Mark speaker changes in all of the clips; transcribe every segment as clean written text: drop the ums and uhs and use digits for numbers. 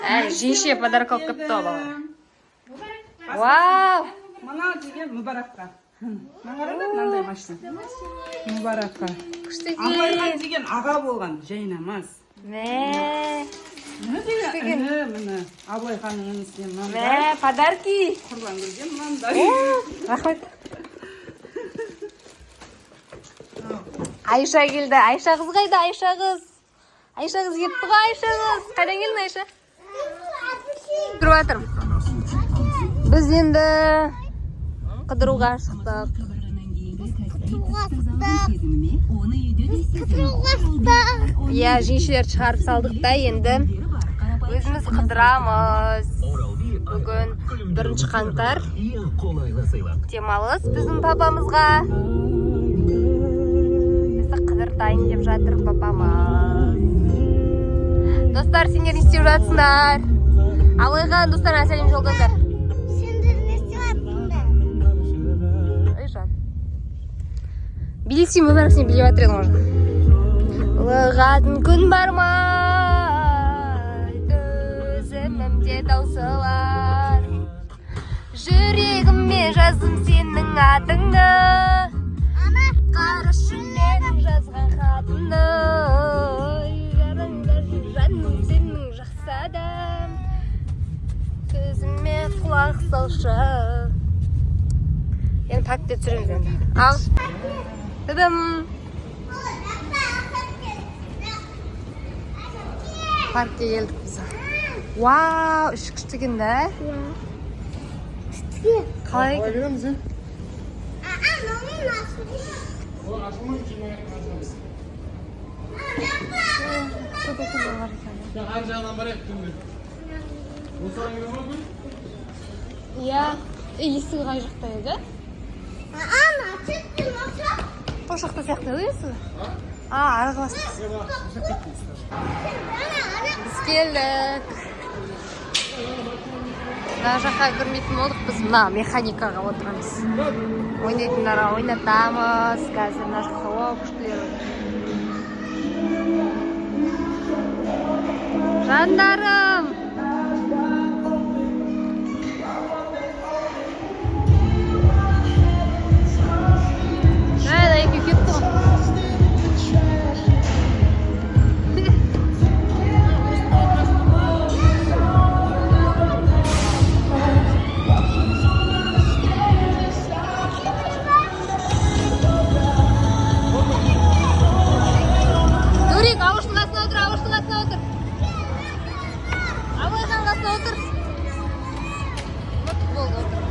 Speaker 1: Жеңше подарок алып келіпті ғой бала. Вау!
Speaker 2: Мана деген Мүбаракқа. Маңғара мынандай машина. Мүбаракқа.
Speaker 1: Күшті
Speaker 2: Абылайға
Speaker 1: екен.
Speaker 2: деген аға болған, жайнамаз.
Speaker 1: Мә.
Speaker 2: Міне, Абылайханның інісіне
Speaker 1: Мә,
Speaker 2: мынандай.
Speaker 1: подарки.
Speaker 2: Құрбан келген мынандай.
Speaker 1: Рахмет. Айша келді. Айша қыз қайда? Айша қыз. Айша қыз кетті ғой, Айша қыз. Қайдан келдің, Айша? Тұрып жатырмын. Біз енді қыдыруға шықтық. Иә, жеңшелерді шығарып салдық та енді өзіміз қыдырамыз. Бүгін 1 қаңтар демалыс біздің папамызға. Бізді қыдыртайын деп жатыр папамыз. Достар, сендер не істеп жатсыңдар? Абылайға достарына сәлем жолдаңдар. Билесем өмір сен билеп жатыр едің ғой. Лығатын күн бар ма? Төзімімде таусылар. Жүрегіме жаздым сенің атыңды. Қарашы менің жазған хатымды. Жараңда жаным сенің жақсы адам. Сөзіме құлақ салшы. Енді пакетте түсіреміз енді. Ал. Тадам! Паркке келдік біз. Вау, іші күшті екен да? Қалай екен?
Speaker 3: Ар жағынан барайық түнде. Осыған келе ма бұл?
Speaker 1: Иә. Есігі қай жақта еді? О жақта сияқты еді есігі? Арғыластық. Біз келдік. Мына жаққа көрмейтін болдық, біз мына механикаға отырамыз. Ойнайтындарға ойнатамыз. Қазір мына жақта күштілер. Жандарым! Әйді, екі кетті ғой. Нурик, ауыштың қасына отыр, ауыштың қасына отыр. Абылайхан қасына отыр. Болды, отыр.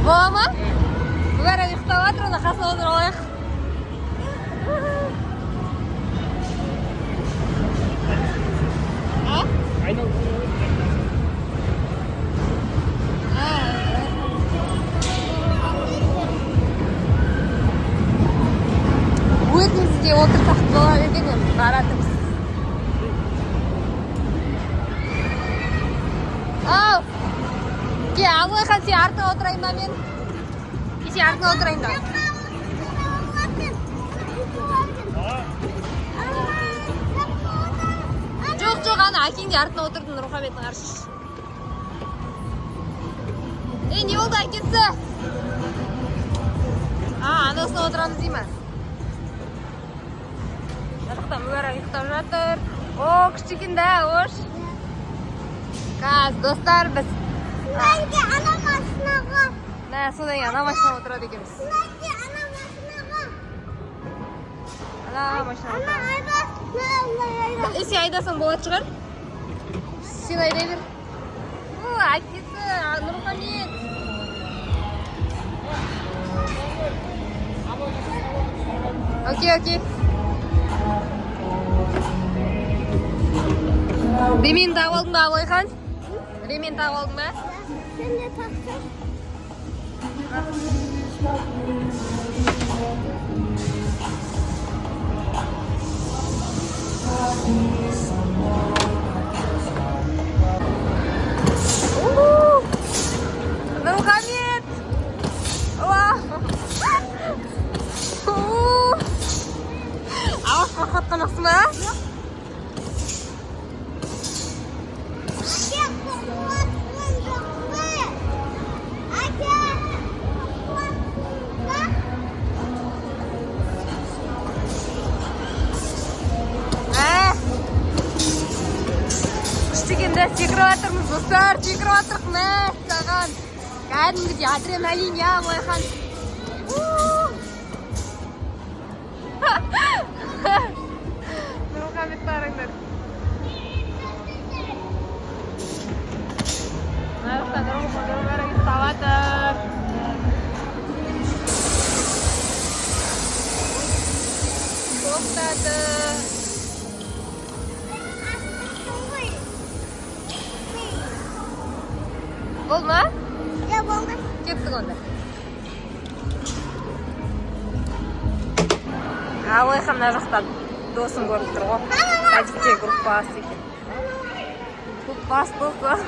Speaker 1: Бола ма? Бұлар ұйықтап жатыр, оны қасына отыр алайық. Өзімізде отырсақ бола берген енді баратырмыз. Ау! Ке, Абылайхан, сен артына отырайын ба мен? Сен артына отырайын да. Жоқ, ана әкең де артына отырдың, Рухаметтің аршыш. Не болды әкесі? Анасына отырамыз дей ма? Жақтан Мүбәрак ұйықтап жатыр. О, күшті екен да, ош. Қаз, достар, біз.
Speaker 4: Сынайки ана машинаға.
Speaker 1: Содан кейін ана машинаға отырады екенбіз.
Speaker 4: Сынайки ана машинаға.
Speaker 1: Ана машинаға
Speaker 4: Ана
Speaker 1: отырады.
Speaker 4: айда.
Speaker 1: Сен айдасың болады шығар? Сен айдай бер. О, әкесі, Нұрмұхамед. Окей. Ремень тағып алдың ба, Абылайхан? Ремень тағып алдың ба?
Speaker 4: Sen de taksın.
Speaker 1: жатқанақсың ба?
Speaker 4: Ake koklatın yoksa. Ake
Speaker 1: Күштігенде секіріп жатырмыз, достар, секіріп жатырық, мә, саған. Кәдімгідей адреналин, я, Абылайхан. Нұрмұхамед қараңдар. Нарықта Нұрмұхамед таватыр. Тоқтады. Болды ма?
Speaker 4: Ya болды.
Speaker 1: Кеттік онда. Абылайхан мына жақтан досын көріп тұр ғой. Садикте группасы екен. Группасы досы.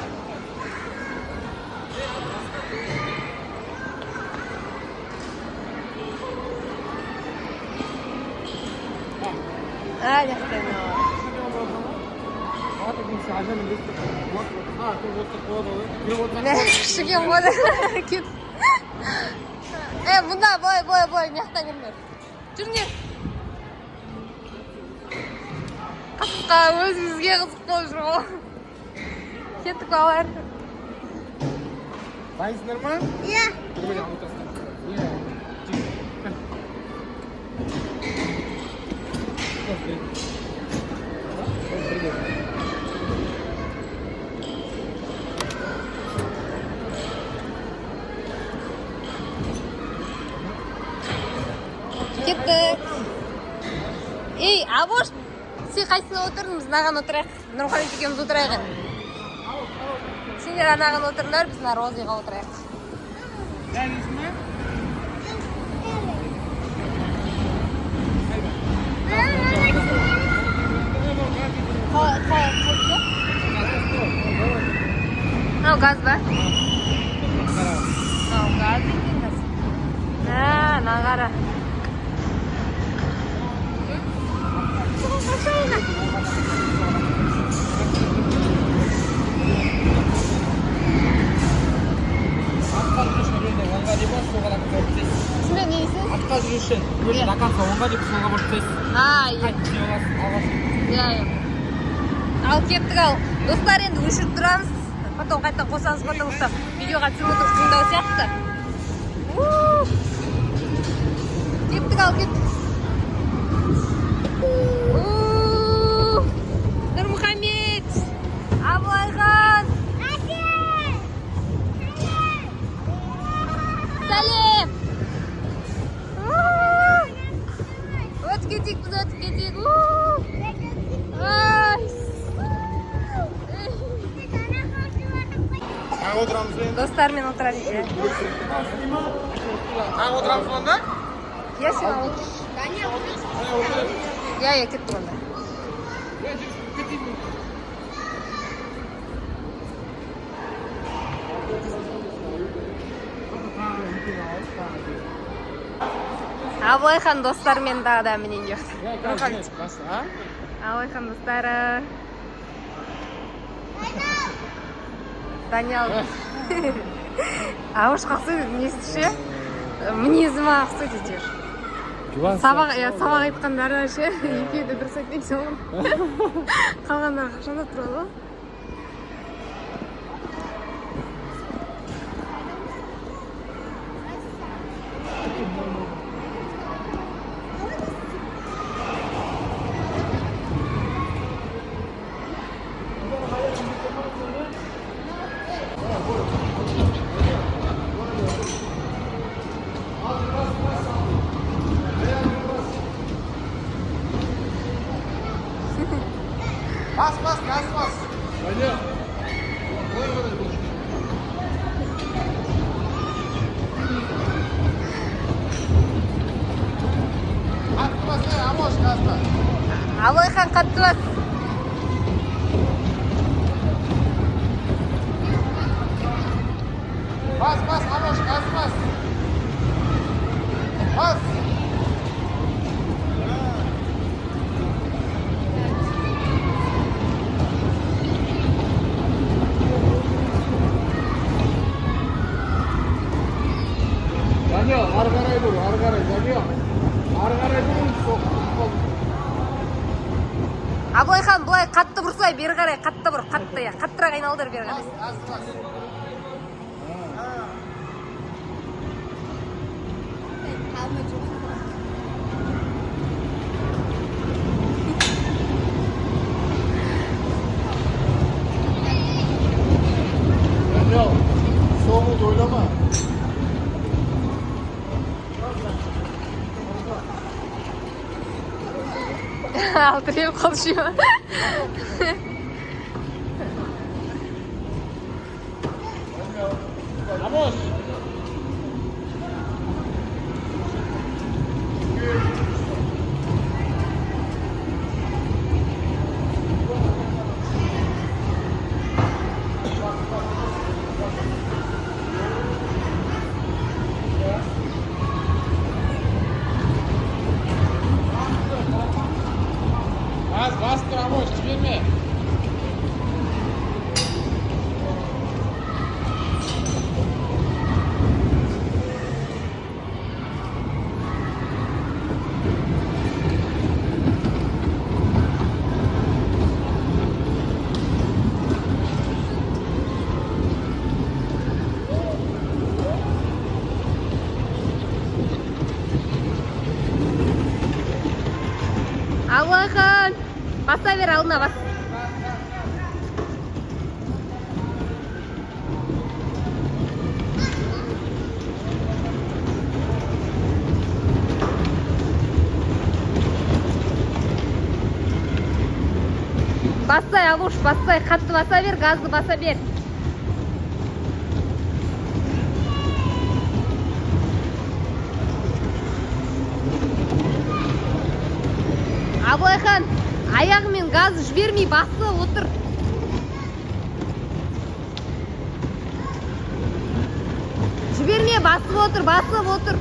Speaker 1: Жақтай. Шыген болды. Кет. Мұнда бой, мияқтан кірмер. Жүрнер. Қасқа өзімізге қызық болып жүр ғой. Кеттік балар.
Speaker 3: Дайынсыңдар ма?
Speaker 4: Ya.
Speaker 1: Кеттік. Ей, Абош, сен қайсына отырдың? Біз наған отырайық. Нұрмұхамед екеуміз отырайық. Сендер анаған отырыңдар, біз мына Розыға отырайық.
Speaker 3: Дайынсың ба?
Speaker 1: Мынау газ ба? Мынау газ екен газ. Мына қара. Түсінде не дейсіз?
Speaker 3: Атқа жүру үшін көшін ақанса оңға деп солға бұрып тастайсыз.
Speaker 1: Иә. Иә. Ал кеттік ал. Достар, енді өшіріп тұрамыз. Потом қайта қосамыз, потому что видеоға түсіріп отырып қиындау сияқты. Кеттік ал, кеттік. Нұрмұхамед, Абылайхан. Сәлем. Өтіп кетейік, біз өтіп кетейік.
Speaker 3: Тағы отырамыз ба енді?
Speaker 1: Достармен отырамыз.
Speaker 3: Тағы отырамыз ба онда?
Speaker 1: Я сен ал. Я кеттім онда. Абылайхан достармен дағы да менен жоқ. Абылайхан достары. Даниял. Ауыш қақсы несі ше? Мінезіма қақсы дейді. Сабақ айтқандары ше, екеуі де дұрыс айтпайды соғын. Қалғандары қашанда тұрады.
Speaker 3: Bas, gaz bas. Pойдем. Қатты бас, Абош, газда.
Speaker 1: Абылайхан қатты бас.
Speaker 3: Bas, Абош, gaz bas. Bas. bur, ары қарай, Jamil. Ары қарай бұрын соқтық қол.
Speaker 1: Абылайхан былай қатты бұрсай, бері қарай қатты бұр, қатты я. Қаттырақ айналдыр бері қарай.
Speaker 3: Jamil, soğuğu oynama.
Speaker 1: Алтыреп konuşuyor.
Speaker 3: Vamos. Bastır Amos, çevirme.
Speaker 1: Абылайхан, баса бер алдына бас. Бассай, Алуш, бассай, қатты баса бер, газды баса бер. Абылайхан, аяғымен газы жібермей басы отыр. Жіберме, басып отыр, басып отыр.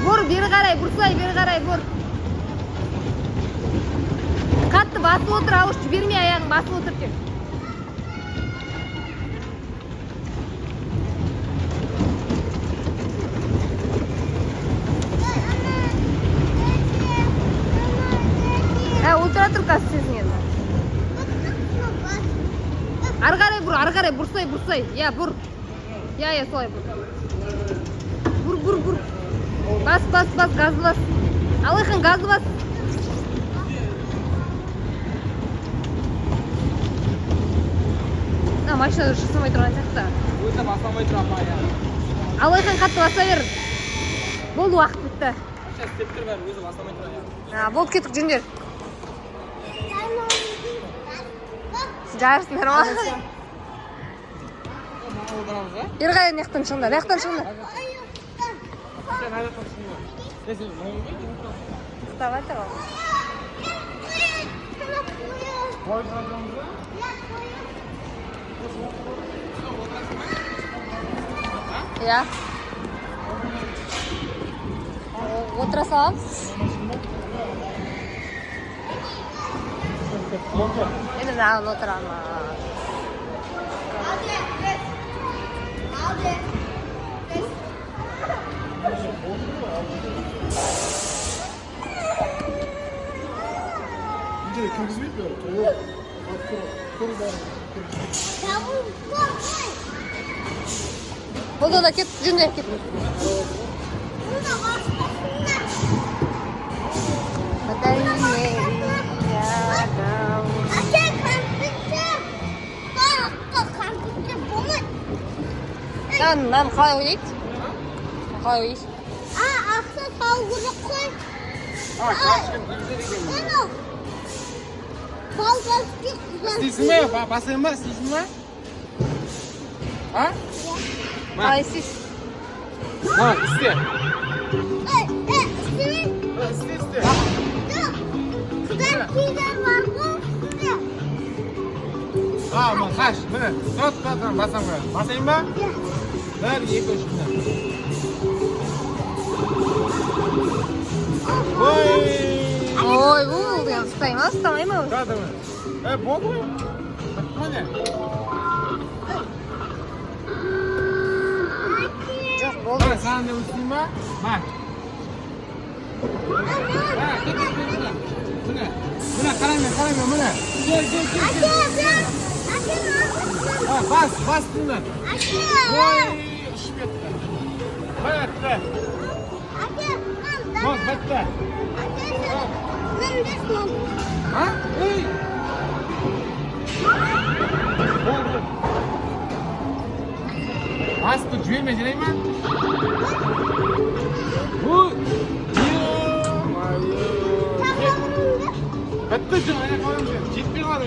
Speaker 1: Бұр, бері қарай, бұрсай, бері қарай, бұр. Қатты басып отыр, Алуш, жіберме аяғын, басып отыр тек. Отыра тұр қазір сезінеді. Ары қарай, бұрсай, бұрсай. Я, бұр. Я, солай бұр. Бұр. Бас, газы бас. Алайхан, газы бас. Машина жасамай тұрған сияқты.
Speaker 2: Өзі басамай тұр апа я.
Speaker 1: Алайхан, қатты баса бер. Болды, уақыт бітті.
Speaker 2: Сейчас тептір бәрі өзі басамай тұр я.
Speaker 1: Болды, кеттік, жүндер. Жарысың ма? Бері қарай нектен шығында, нектен шығында. Вставай, давай. Я. Отыра саламыз. Енді маған отырамыз.
Speaker 3: 이제 kirgizmaydi mi?
Speaker 1: Болды да кет, жүндеп кет. Нан қалай ойлайды? Қалай ойлайды?
Speaker 4: Ақша салу керек қой.
Speaker 3: İsteysin mi? Basayım mı? İsteysin mi? Ha?
Speaker 1: Қалай істейсің?
Speaker 3: Ha, iste.
Speaker 4: İste. Kızar kıyılar var mı?
Speaker 3: Ha, mı? Kaç? Mene? Tut, basam mı? Basayım mı? Ver, iyi koşun. Oy!
Speaker 1: Ой, болды, ұстаймыз, ұстамай ма?
Speaker 3: Kadın mı? Болды mu? mana.
Speaker 1: Жоқ, болды.
Speaker 3: Mana sen de uçtun bak. Ha, git. Buna karamıyor buna. Gel. Ha, bas bundan. Oy, iş bitti. Bitti. Bak, bitti. Ha? Ey. Oldu. Bastı, cüyeme mi? Bu. Bitti canım, ayak alamıyor. Ciddi var.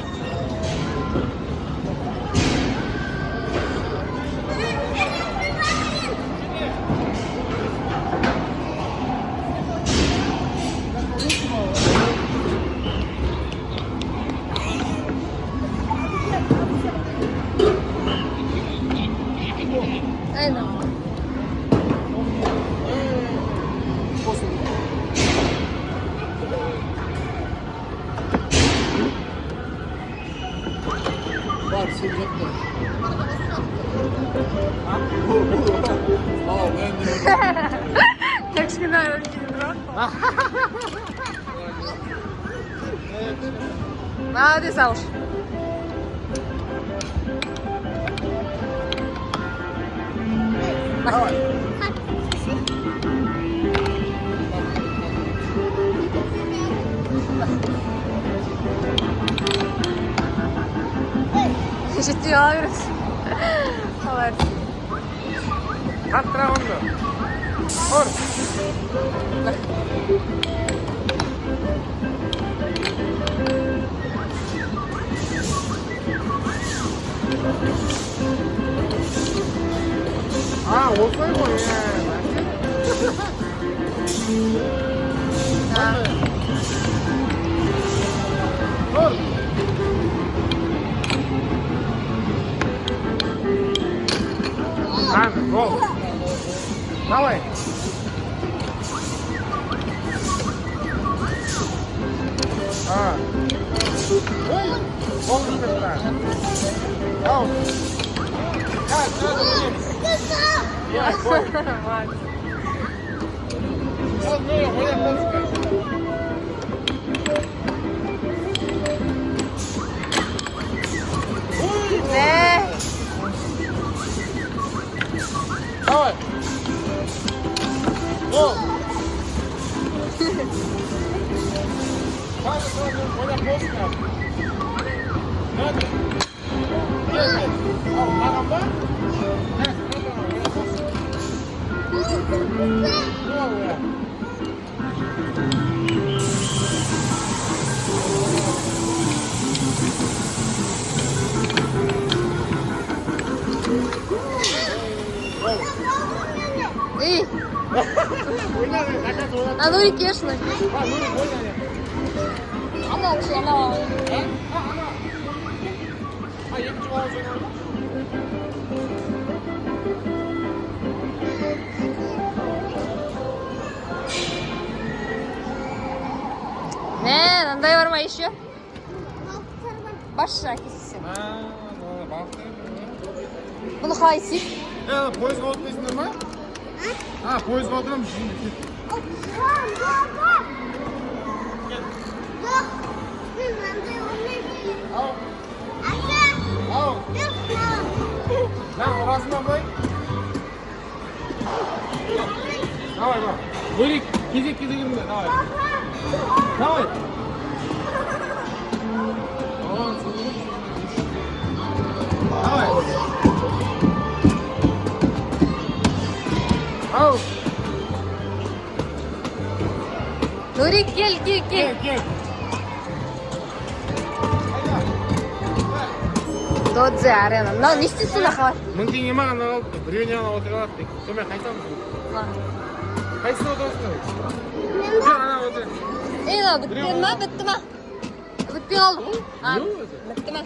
Speaker 1: Aynen.
Speaker 3: Var, sıcaktır. Sağ ol, ben de.
Speaker 1: Кішкентай өлкені бірақ. Молодец, Ауш.
Speaker 3: Давай.
Speaker 1: Ciddi alabiliriz. Alırız.
Speaker 3: Hatta onu. Or. 아, 옷 썰고 고. Давай. 아. 먹는다. 아우. 야, 저기. 야, 뭐. 너 뭐야, 뭐.
Speaker 1: 네.
Speaker 3: Давай. О. Olha a bolsa. Nada. Marambá?
Speaker 1: Эй, а ну и кешный. Ана 혹시 ана. Ne, nanday var mı еще? Başla kesin. Bunu haysi.
Speaker 3: Poyuzga o'tmaysizlar mi? Ha, poyuzga o'tiramiz. Lan orasını koy. Давай, bak. Böyle gezek girme. Давай. Давай. Давай. Ау.
Speaker 1: Нурик, кел.
Speaker 3: Gel.
Speaker 1: Додзе арена. Мынау не істейсің ақылат?
Speaker 3: 1000 теңге маған алып, біреуіне ана отырып дейік. Сонымен қайтамыз. Қайсысына отырасың? Ана отыр.
Speaker 1: Ей, мынау бітті ма? Бітпей қалды. Бітті ма?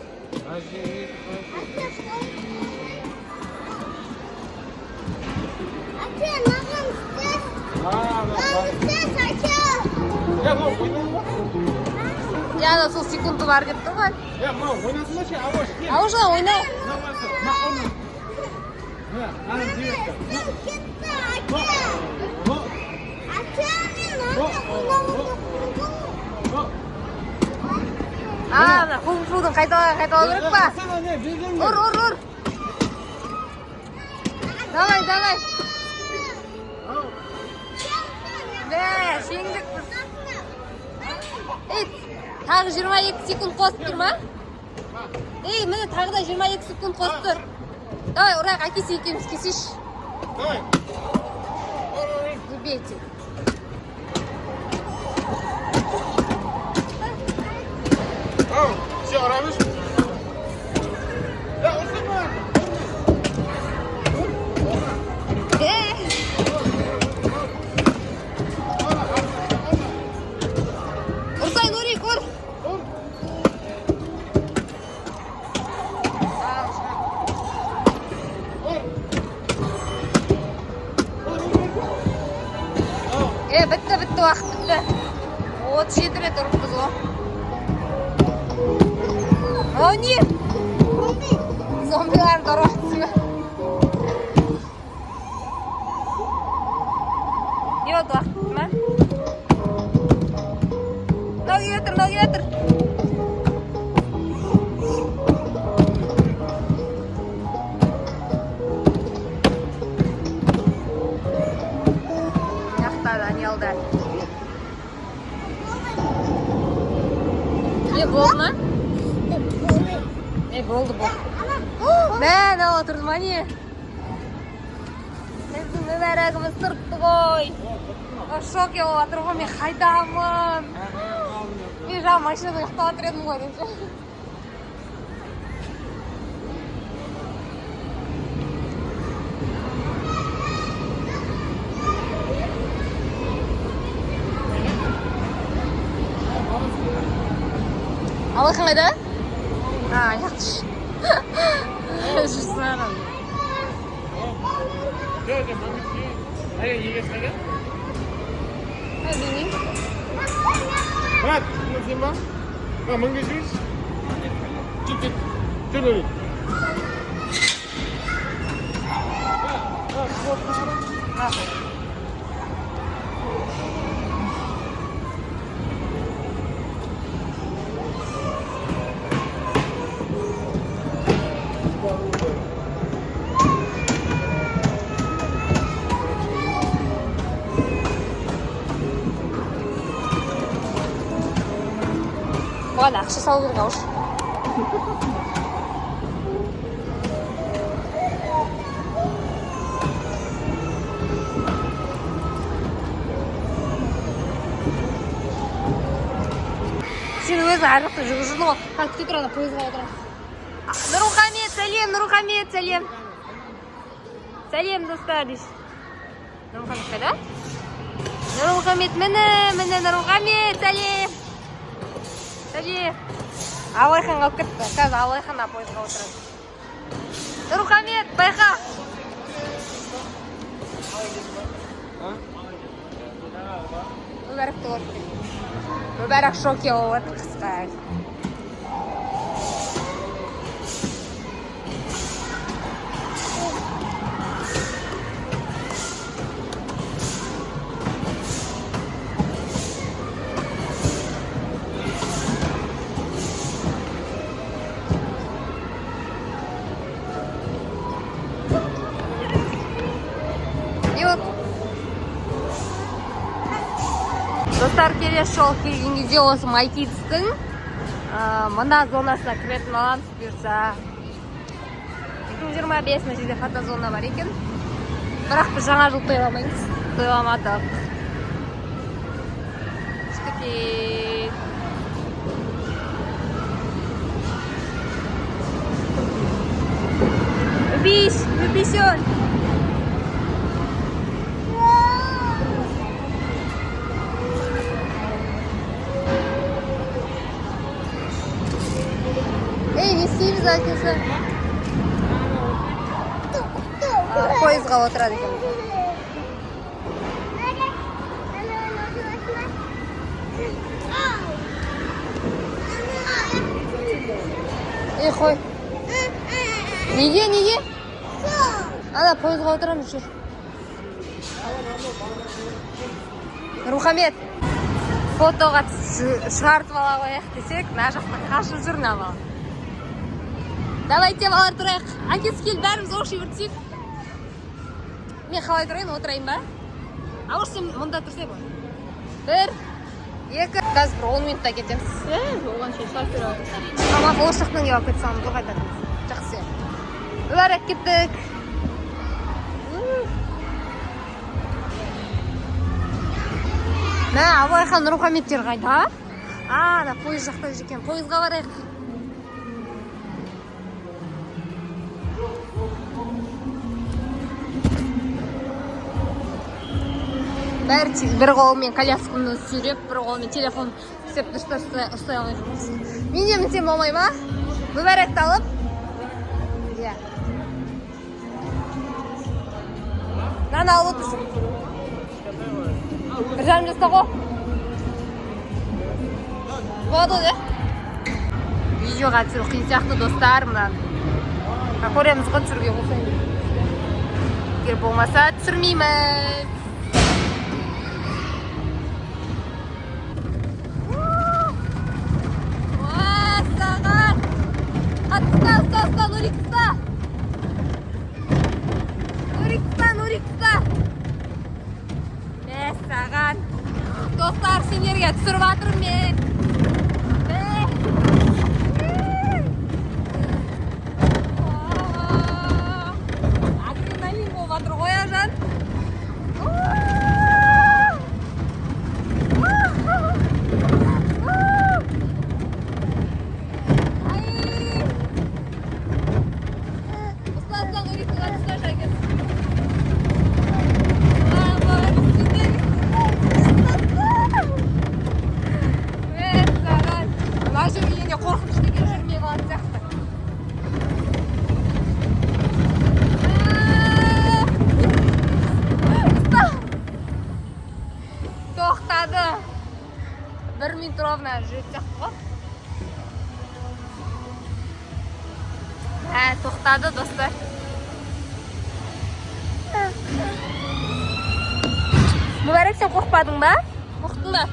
Speaker 1: ана сол секунды бар деп тұр ғой.
Speaker 3: мынау ойнасың ба ше? Ауаш.
Speaker 1: Ауышла ойна.
Speaker 3: Мына, ана девочка.
Speaker 4: Кетті,
Speaker 1: Мына кунг-фудың қайталау керек па? Ұр. Давай. Жеңдік біз. Тағы 22 секунд қосып тұр ма? Міне тағы да 22 секунд қосып тұр. Давай, ұрайық, әкесі екеуміз кесеш.
Speaker 3: Давай.
Speaker 1: Не бейте.
Speaker 3: Все, ұрамыз. Ұрсын ба?
Speaker 1: Ұрсай, Нурик, ұр. Бітті, уақыт бітті. 37 рет ұрыппыз ғой. О, не? Зомбиларды ұрыппыз ба? Не болды уақыт бітті ма? Мынау келе жатыр. Даниэлда. Болды ма? Болды. Мә, отырды ма не? Біздің мүбәрәгіміз тұрыпты ғой. Шоке болып атыр ғой, мен қайдамын. Мен жаңа машинада ұйықтап отыр едім ғой деп ше. Алақын қайда? Яқты ш. Жүрсін ағам.
Speaker 3: Жоқ, маңызды. Егес қайда?
Speaker 1: Білмеймін.
Speaker 3: Брат, мұны сен ба? Мыңға жүріш? Кет. Жүр өрі.
Speaker 1: Бұған ақша салу керек ауыш. Сен өзің арқылы жүрдің ғой. Күте тұрады, пойызға отырады. Нұрмұхамед, сәлем. Сәлем, достар дейсіз. Нұрмұхамед қайда? Нұрмұхамед, міне, Нұрмұхамед, сәлем. Абылайханға алып кетті. Қазір Абылайханға пойызға отырады. Нұрмұхамед, байқа. Мүбәрәкті көріп кетті. Мүбәрәк шоке болып отыр қысқа. Достар, келесі жол келген кезде осы Майкидстің мына зонасына кіретін аламыз бұйырса. 2025 жерде фотозона бар екен. Бірақ біз жаңа жыл тойламаймыз. Тойламадық. Шкетей. Өпейсен. Не істейміз әкесі? Пойызға отырады екен. Ей, қой. Неге? Ана, пойызға отырамыз жүр. Рухамет, фотоға шығартып ала қояқ десек, мына жақта қашып жүр нама. Давайте балар тұрайық. Әкесі кел, бәріміз оқши өртсек. Мен қалай тұрайын, отырайын ба? Ауыр сен мұнда тұрсай ба? 1, 2, қазір 10 минутта кетеміз.
Speaker 2: Оған шей сағат беріп.
Speaker 1: Тамақ олшықтың еуап кетсамыз, ол қайтатымыз. Жақсы. Үләрек кеттік. Мә, Абылайхан Рухаметтер қайда? Ана, пойыз жақта жекен. Пойызға барайық. Бәрі бір қолымен колясканы сүйреп, бір қолымен телефон сеп дұрыстар ұстай алмай жүрміз. Мен де мінсем болмай ма? Мүбәрәкті алып. Иә. Наны алып отырсың. 1,5 жаста ғой. Болады ғой, видеоға түсіру қиын сияқты достар, мұнан. Көреміз ғой түсіруге болсайын. Егер болмаса түсірмейміз. Уста, Нурикста. Саған. Достар, сендерге түсіріп атырым мен. Адреналин болып атыр ғой, ажан. Тоқтады. 1 минут ровно жүріп ғой. Тоқтады, достар. Мүбәрек, сен қорқпадың ба? Қорқтың ба?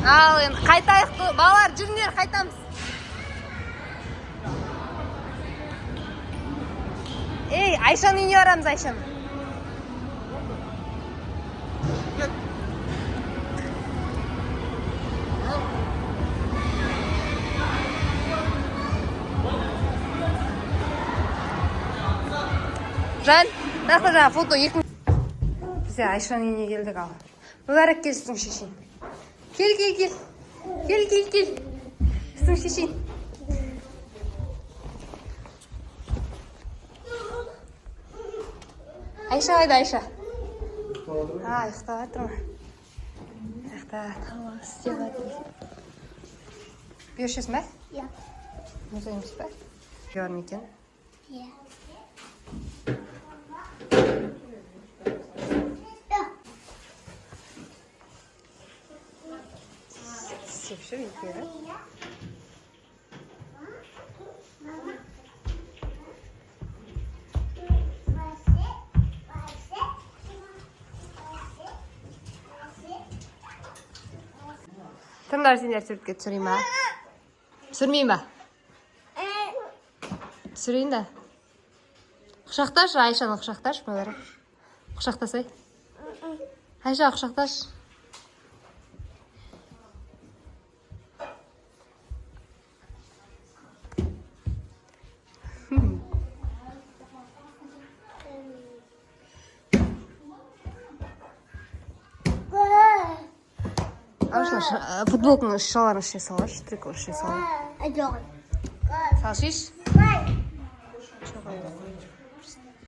Speaker 1: Ал, енді қайтайық. Балалар, жүріңдер, қайтамыз. Ей, Айшаның үйіне барамыз, Айшаның. Жан, нақты жаңа фото екі... Бізде Айшаның үйіне келдік ал. Мүбәрек келсің шешейін. Кел. Сің шешейін. Айша қайда, Айша? Ұйықтап жатыр ма? Тамақ істеп жатыр. Бершесің бе?
Speaker 4: Иә.
Speaker 1: Мұзайымыз ба? Жауын екен?
Speaker 4: Иә.
Speaker 1: Сеп жүр екері. Кімдер сендер суретке түсірейін ба? Түсірмейін ба? Түсірейін да. Құшақташ, Айшаны құшақташ, мүбәрек. Құшақтасай. Айша, құшақташ. Футболканы шаларын ішіне салаш, трикол ішіне салаш.
Speaker 4: Жоқ.
Speaker 1: Салшиш?